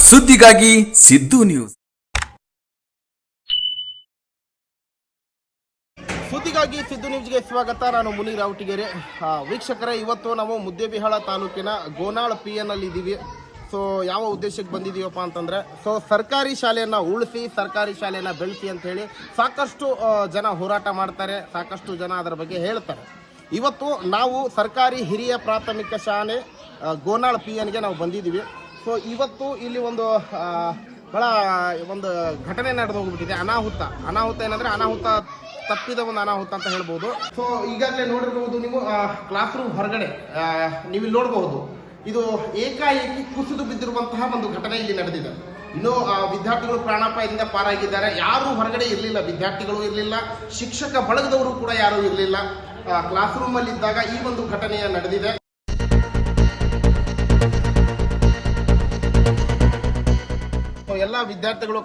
ಸುದ್ದಿಗಾಗಿ ಸಿದ್ದು ನ್ಯೂಸ್. ಸುದ್ದಿಗಾಗಿ ಸಿದ್ದು ನ್ಯೂಸ್ಗೆ ಸ್ವಾಗತ. ನಾನು ಮುನೀರ್ ರಾವಟಿಗೆರೆ. ವೀಕ್ಷಕರೇ, ಇವತ್ತು ನಾವು ಮುದ್ದೇಬಿಹಾಳ ತಾಲೂಕಿನ ಗೋನಾಳ್ PN ಅಲ್ಲಿ ಇದ್ದೀವಿ. ಸೊ ಯಾವ ಉದ್ದೇಶಕ್ಕೆ ಬಂದಿದ್ದೀವಪ್ಪ ಅಂತಂದರೆ, ಸೊ ಸರ್ಕಾರಿ ಶಾಲೆಯನ್ನು ಉಳಿಸಿ, ಸರ್ಕಾರಿ ಶಾಲೆಯನ್ನು ಬೆಳೆಸಿ ಅಂತ ಹೇಳಿ ಸಾಕಷ್ಟು ಜನ ಹೋರಾಟ ಮಾಡ್ತಾರೆ, ಸಾಕಷ್ಟು ಜನ ಅದರ ಬಗ್ಗೆ ಹೇಳ್ತಾರೆ. ಇವತ್ತು ನಾವು ಸರ್ಕಾರಿ ಹಿರಿಯ ಪ್ರಾಥಮಿಕ ಶಾಲೆ ಗೋನಾಳ್ PNಗೆ ನಾವು ಬಂದಿದ್ದೀವಿ. ಸೊ ಇವತ್ತು ಇಲ್ಲಿ ಒಂದು ಘಟನೆ ನಡೆದು ಹೋಗ್ಬಿಟ್ಟಿದೆ. ಅನಾಹುತ ಏನಂದರೆ ತಪ್ಪಿದ ಒಂದು ಅನಾಹುತ ಅಂತ ಹೇಳ್ಬೋದು. ಸೊ ಈಗಾಗಲೇ ನೋಡಿರ್ಬೋದು ನೀವು, ಕ್ಲಾಸ್ ರೂಮ್ ಹೊರಗಡೆ ನೀವಿಲ್ಲಿ ನೋಡಬಹುದು, ಇದು ಏಕಾಏಕಿ ಕುಸಿದು ಬಿದ್ದಿರುವಂತಹ ಒಂದು ಘಟನೆ ಇಲ್ಲಿ ನಡೆದಿದೆ. ಇನ್ನು ವಿದ್ಯಾರ್ಥಿಗಳು ಪ್ರಾಣಾಪಾಯದಿಂದ ಪಾರಾಗಿದ್ದಾರೆ. ಯಾರೂ ಹೊರಗಡೆ ಇರಲಿಲ್ಲ, ವಿದ್ಯಾರ್ಥಿಗಳು ಇರಲಿಲ್ಲ, ಶಿಕ್ಷಕ ಬಳಗದವರು ಕೂಡ ಯಾರೂ ಇರಲಿಲ್ಲ. ಕ್ಲಾಸ್ ರೂಮಲ್ಲಿ ಇದ್ದಾಗ ಈ ಒಂದು ಘಟನೆಯ ನಡೆದಿದೆ. ಎಲ್ಲ ವಿದ್ಯಾರ್ಥಿಗಳು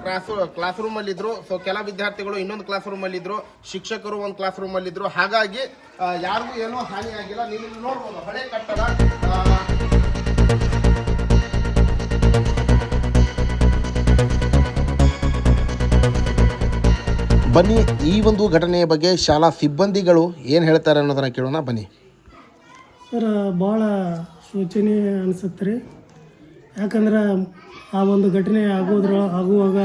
ಕ್ಲಾಸ್ ರೂಮ್ ಅಲ್ಲಿ ಇದ್ರು. ಸೊ ಕೆಲ ವಿದ್ಯಾರ್ಥಿಗಳು ಇನ್ನೊಂದು ಕ್ಲಾಸ್ ರೂಮ್ ಅಲ್ಲಿ ಇದ್ರು, ಶಿಕ್ಷಕರು ಒಂದು ಕ್ಲಾಸ್ ರೂಮ್ ಅಲ್ಲಿ ಇದ್ರು. ಹಾಗಾಗಿ ಯಾರಿಗೂ ಏನೋ ಹಾನಿ ಆಗಿಲ್ಲ. ನೀವು ನೋಡ್ಬೋದು, ಹಳೆ ಕಟ್ಟಡ. ಬನ್ನಿ, ಈ ಒಂದು ಘಟನೆಯ ಬಗ್ಗೆ ಶಾಲಾ ಸಿಬ್ಬಂದಿಗಳು ಏನು ಹೇಳ್ತಾರೆ ಅನ್ನೋದನ್ನ ಕೇಳೋಣ. ಬನ್ನಿ ಸರ್. ಭಾಳ ಶೋಚನೀಯ ಅನಿಸುತ್ತೆ ರೀ. ಯಾಕಂದ್ರೆ ಆ ಒಂದು ಘಟನೆ ಆಗುವಾಗ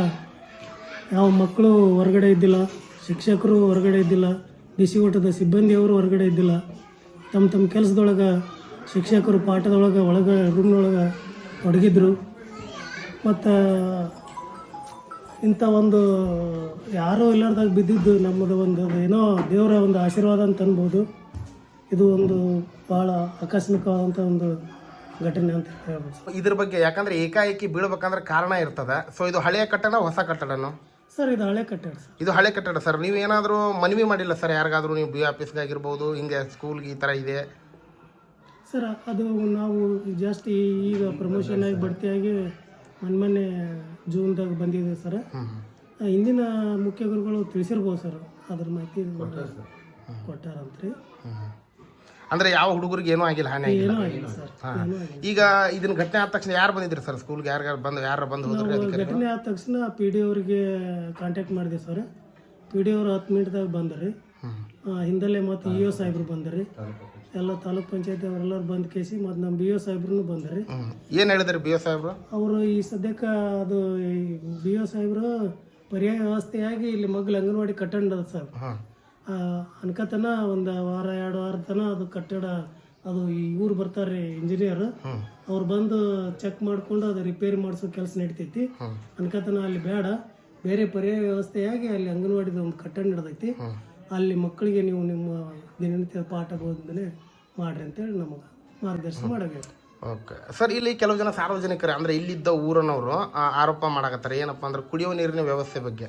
ಯಾವ ಮಕ್ಕಳು ಹೊರಗಡೆ ಇದ್ದಿಲ್ಲ, ಶಿಕ್ಷಕರು ಹೊರಗಡೆ ಇದ್ದಿಲ್ಲ, ಬಿಸಿ ಊಟದ ಸಿಬ್ಬಂದಿಯವರು ಹೊರಗಡೆ ಇದ್ದಿಲ್ಲ. ತಮ್ಮ ಕೆಲಸದೊಳಗೆ ಶಿಕ್ಷಕರು ಪಾಠದೊಳಗೆ ರೂಮ್ನೊಳಗೆ ತೊಡಗಿದ್ರು. ಮತ್ತು ಇಂಥ ಒಂದು ಯಾರೂ ಇಲ್ಲಾರ್ದಾಗ ಬಿದ್ದಿದ್ದು ನಮ್ಮದು ಒಂದು ಏನೋ ದೇವರ ಒಂದು ಆಶೀರ್ವಾದ ಅಂತ ಅನ್ಬೋದು. ಇದು ಒಂದು ಭಾಳ ಆಕಸ್ಮಿಕವಾದಂಥ ಒಂದು ಘಟನೆ ಅಂತ ಹೇಳ್ಬೋದು. ಇದ್ರ ಬಗ್ಗೆ ಯಾಕಂದ್ರೆ ಏಕಾಏಕಿ ಬೀಳ್ಬೇಕಂದ್ರೆ ಕಾರಣ ಇರ್ತದೆ. ಸೊ ಇದು ಹಳೆಯ ಕಟ್ಟಡ, ಹೊಸ ಕಟ್ಟಡನೋ? ಸರ್ ಇದು ಹಳೆ ಕಟ್ಟಡ. ಇದು ಹಳೆ ಕಟ್ಟಡ ಸರ್. ನೀವು ಏನಾದರೂ ಮನವಿ ಮಾಡಿಲ್ಲ ಸರ್ ಯಾರಿಗಾದ್ರೂ? ನೀವು BO ಆಫೀಸ್ಗಾಗಿರ್ಬೋದು, ಹಿಂಗೆ ಸ್ಕೂಲ್ಗೆ ಈ ಥರ ಇದೆ ಸರ್? ಅದು ನಾವು ಜಾಸ್ತಿ ಈಗ ಪ್ರಮೋಷನ್ ಆಗಿ ಬಡ್ತಿಯಾಗಿ ಮೊನ್ನೆ ಜೂನ್ದಾಗ ಬಂದಿದೆ ಸರ್. ಹಿಂದಿನ ಮುಖ್ಯ ಗುರುಗಳು ತಿಳಿಸಿರ್ಬೋದು ಸರ್, ಅದ್ರ ಮಾಹಿತಿ ಕೊಟ್ಟಾರಂತ್ರಿ. ಅಂದ್ರೆ ಯಾವ ಹುಡುಗರಿಗೆ ಏನೂ ಆಗಿಲ್ಲ, ಹಾನಿ ಏನೂ ಆಗಿಲ್ಲ ಸರ್. ಈಗ ಇದನ್ನ ಘಟನೆ ಆದ ತಕ್ಷಣ ಯಾರು ಬಂದಿದ್ರಿ ಸರ್ ಸ್ಕೂಲ್ಗೆ? ಯಾರು ಬಂದು ಹೋದ್ರಿ? ಘಟನೆ ಆದ ತಕ್ಷಣ PD ಅವರಿಗೆ ಕಾಂಟ್ಯಾಕ್ಟ್ ಮಾಡಿದೆ ಸರ್. PD ಅವರು 10 ಮಿನಿಟ್ದಾಗ ಬಂದ್ರಿ. ಹಿಂದಲ್ಲೇ ಮತ್ತು EO ಸಾಹೇಬ್ರು ಬಂದ್ರಿ. ಎಲ್ಲ ತಾಲೂಕ್ ಪಂಚಾಯತಿ ಅವರೆಲ್ಲರೂ ಬಂದ್ ಕೇಸಿ ಮತ್ತು ನಮ್ಮ BO ಸಾಹೇಬ್ರು ಬಂದ್ರಿ. ಏನು ಹೇಳಿದ್ರಿ BO ಸಾಹೇಬ್ರು? ಅವರು ಈ ಸದ್ಯಕ್ಕೆ ಅದು BO ಸಾಹೇಬ್ರು ಪರ್ಯಾಯ ವ್ಯವಸ್ಥೆಯಾಗಿ ಇಲ್ಲಿ ಮಗ್ಳು ಅಂಗನವಾಡಿ ಕಟ್ಟಡ ಸರ್. ಅನ್ಕತನ ಒಂದು ವಾರ 2 ವಾರ ತನ ಅದು ಕಟ್ಟಡ, ಅದು ಇವ್ರು ಬರ್ತಾರೆ ಇಂಜಿನಿಯರ್, ಅವ್ರು ಬಂದು ಚೆಕ್ ಮಾಡ್ಕೊಂಡು ಅದು ರಿಪೇರಿ ಮಾಡಿಸೋ ಕೆಲಸ ನಡಿತೈತಿ. ಅನ್ಕತನ ಅಲ್ಲಿ ಬೇಡ, ಬೇರೆ ಪರ್ಯಾಯ ವ್ಯವಸ್ಥೆಯಾಗಿ ಅಲ್ಲಿ ಅಂಗನವಾಡಿದ ಒಂದು ಕಟ್ಟಡ ನಡೆದೈತಿ, ಅಲ್ಲಿ ಮಕ್ಕಳಿಗೆ ನೀವು ನಿಮ್ಮ ದಿನನಿತ್ಯ ಪಾಠ ಬೋಧನೆ ಮಾಡ್ರಿ ಅಂತೇಳಿ ನಮಗೆ ಮಾರ್ಗದರ್ಶನ ಮಾಡಬೇಕು. Okay sir. ಇಲ್ಲಿ ಕೆಲವು ಜನ ಸಾರ್ವಜನಿಕರು ಅಂದರೆ ಇಲ್ಲಿದ್ದ ಊರನವರು ಆರೋಪ ಮಾಡಕತ್ತಾರೆ. ಏನಪ್ಪ ಅಂದ್ರೆ ಕುಡಿಯುವ ನೀರಿನ ವ್ಯವಸ್ಥೆ ಬಗ್ಗೆ.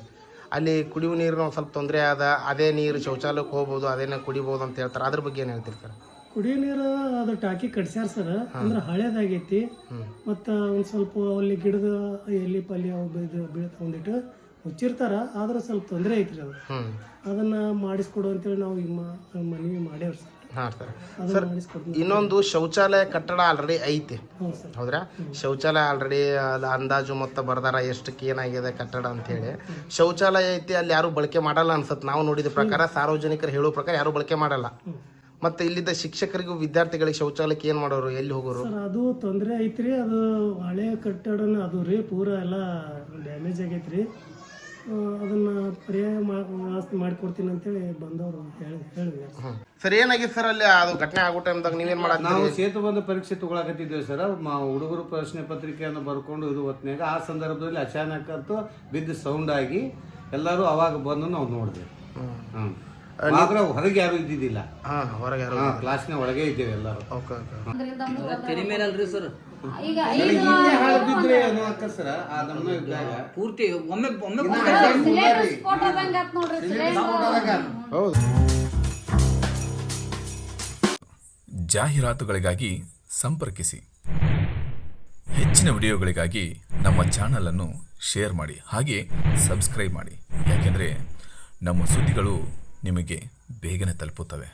ಅಲ್ಲಿ ಕುಡಿಯುವ ನೀರಿನ ಒಂದು ಸ್ವಲ್ಪ ತೊಂದರೆ ಆದ, ಅದೇ ನೀರು ಶೌಚಾಲಯಕ್ಕೆ ಹೋಗ್ಬೋದು, ಅದೇನೇ ಕುಡಿಬೋದು ಅಂತ ಹೇಳ್ತಾರೆ. ಅದ್ರ ಬಗ್ಗೆ ಏನು ಹೇಳ್ತಿರ್ತಾರೆ? ಕುಡಿಯೋ ನೀರು ಅದು ಟಾಕಿ ಕಟ್ಸ್ಯಾರ ಸರ್. ಅಂದ್ರೆ ಹಳೇದಾಗೈತಿ. ಮತ್ತು ಒಂದು ಸ್ವಲ್ಪ ಅಲ್ಲಿ ಗಿಡದ ಎಲ್ಲಿ ಪಲ್ಯ ಬೀಳ್ತಾ ಒಂದಿಟ್ಟು ಮುಚ್ಚಿರ್ತಾರ. ಆದ್ರೆ ಸ್ವಲ್ಪ ತೊಂದರೆ ಐತ್ರಿ ಅದು. ಅದನ್ನ ಮಾಡಿಸ್ಕೊಡು ಅಂತೇಳಿ ನಾವು ಮನವಿ ಮಾಡ್ಯಾವ್ರಿ ಸರ್. ಹಾಂ ಸರ್. ಇನ್ನೊಂದು ಶೌಚಾಲಯ ಕಟ್ಟಡ ಆಲ್ರೆಡಿ ಐತಿ, ಹೌದ್ರಾ? ಶೌಚಾಲಯ ಆಲ್ರೆಡಿ ಅಂದಾಜು ಮೊತ್ತ ಬರ್ದಾರ ಎಷ್ಟಕ್ಕೆ ಏನಾಗಿದೆ ಕಟ್ಟಡ ಅಂತೇಳಿ. ಶೌಚಾಲಯ ಐತಿ, ಅಲ್ಲಿ ಯಾರು ಬಳಕೆ ಮಾಡಲ್ಲ ಅನ್ಸತ್ತೆ. ನಾವು ನೋಡಿದ ಪ್ರಕಾರ, ಸಾರ್ವಜನಿಕರು ಹೇಳೋ ಪ್ರಕಾರ ಯಾರು ಬಳಕೆ ಮಾಡಲ್ಲ. ಮತ್ತೆ ಇಲ್ಲಿದ್ದ ಶಿಕ್ಷಕರಿಗೂ ವಿದ್ಯಾರ್ಥಿಗಳಿಗೆ ಶೌಚಾಲಯಕ್ಕೆ ಏನು ಮಾಡೋರು, ಎಲ್ಲಿ ಹೋಗೋರು? ಅದು ತೊಂದರೆ ಐತ್ರಿ. ಅದು ಹಳೆ ಕಟ್ಟಡನ ಅದು ರೀ ಪೂರ ಎಲ್ಲ ಡ್ಯಾಮೇಜ್ ಆಗೈತ್ರಿ. ಅದನ್ನ ಪರ್ಯಾಯ ವ್ಯವಸ್ಥೆ ಮಾಡಿಕೊಡ್ತೀನಿ ಅಂತೇಳಿ ಬಂದವರು ಹೇಳಿದ್ರು ಸರ್. ಏನಾಗಿದೆ ಸರ್ ಅಲ್ಲಿ ಅದು ಘಟನೆ ಆಗೋ ಟೈಮ್ದಾಗ ನೀವೇನು ಮಾಡೋದು? ನಾವು ಸೇತುಬಂಧ ಪರೀಕ್ಷೆ ತಗೊಳಕತ್ತಿದ್ದೇವೆ ಸರ್. ಹುಡುಗರು ಪ್ರಶ್ನೆ ಪತ್ರಿಕೆಯನ್ನು ಬರ್ಕೊಂಡು ಇದು ಹೊತ್ತಿನಾಗ ಆ ಸಂದರ್ಭದಲ್ಲಿ ಅಚಾನಕ್ ಅಂತೂ ಬಿದ್ದು ಸೌಂಡ್ ಆಗಿ ಎಲ್ಲರೂ ಅವಾಗ ಬಂದು ನಾವು ನೋಡಿದ್ವಿ. ಮಾತ್ರ ಹೊರಗೆ ಯಾರು ಇದ್ದಿದ್ದಿಲ್ಲ. ಹೊರಗೆ ಯಾರು? ಕ್ಲಾಸ್ನ ಒಳಗೆ ಇದ್ದೇವೆ ಎಲ್ಲರೂ. ಪೂರ್ತಿ ಒಮ್ಮೆ ಜಾಹೀರಾತುಗಳಿಗಾಗಿ ಸಂಪರ್ಕಿಸಿ. ಹೆಚ್ಚಿನ ವಿಡಿಯೋಗಳಿಗಾಗಿ ನಮ್ಮ ಚಾನಲನ್ನು ಶೇರ್ ಮಾಡಿ, ಹಾಗೆ ಸಬ್ಸ್ಕ್ರೈಬ್ ಮಾಡಿ. ಯಾಕೆಂದರೆ ನಮ್ಮ ಸುದ್ದಿಗಳು ನಿಮಗೆ ಬೇಗನೆ ತಲುಪುತ್ತವೆ.